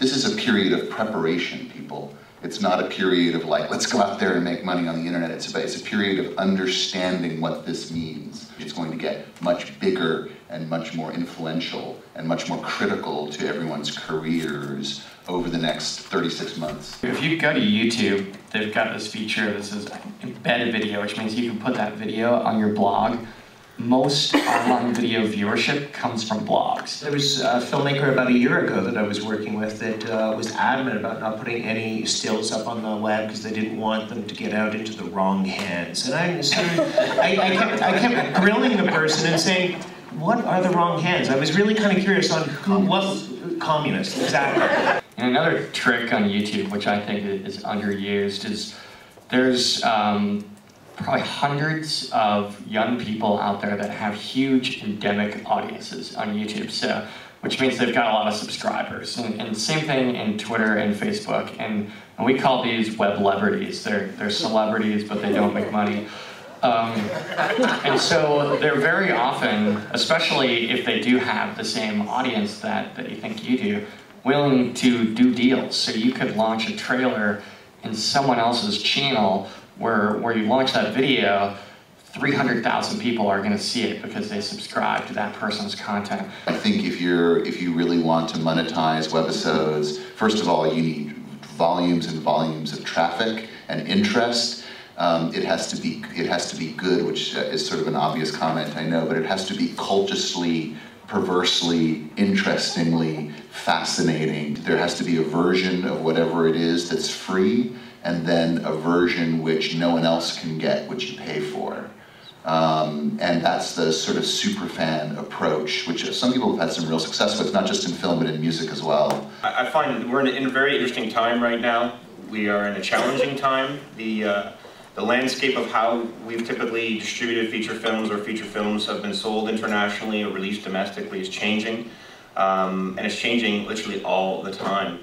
This is a period of preparation, people. It's not a period of like, let's go out there and make money on the internet. It's a period of understanding what this means. It's going to get much bigger and much more influential and much more critical to everyone's careers over the next 36 months. If you go to YouTube, they've got this feature that says embedded video, which means you can put that video on your blog. Most online video viewership comes from blogs. There was a filmmaker about a year ago that I was working with that was adamant about not putting any stills up on the web because they didn't want them to get out into the wrong hands. And I kept grilling the person and saying, what are the wrong hands? I was really kind of curious on what communists, exactly. And another trick on YouTube, which I think is underused, is there's probably hundreds of young people out there that have huge endemic audiences on YouTube, so which means they've got a lot of subscribers. And same thing in Twitter and Facebook, and we call these web-lebrities. They're celebrities, but they don't make money. And so they're very often, especially if they do have the same audience that you think you do, willing to do deals. So you could launch a trailer in someone else's channel where you launch that video, 300,000 people are going to see it because they subscribe to that person's content. I think if you really want to monetize webisodes, first of all, you need volumes and volumes of traffic and interest. It has to be good, which is sort of an obvious comment, I know, but it has to be cultishly, perversely, interestingly fascinating. There has to be a version of whatever it is that's free, and then a version which no one else can get, which you pay for. And that's the sort of superfan approach, which some people have had some real success with, not just in film, but in music as well. I find that we're in a very interesting time right now. We are in a challenging time. The landscape of how we've typically distributed feature films or feature films have been sold internationally or released domestically is changing. And it's changing literally all the time.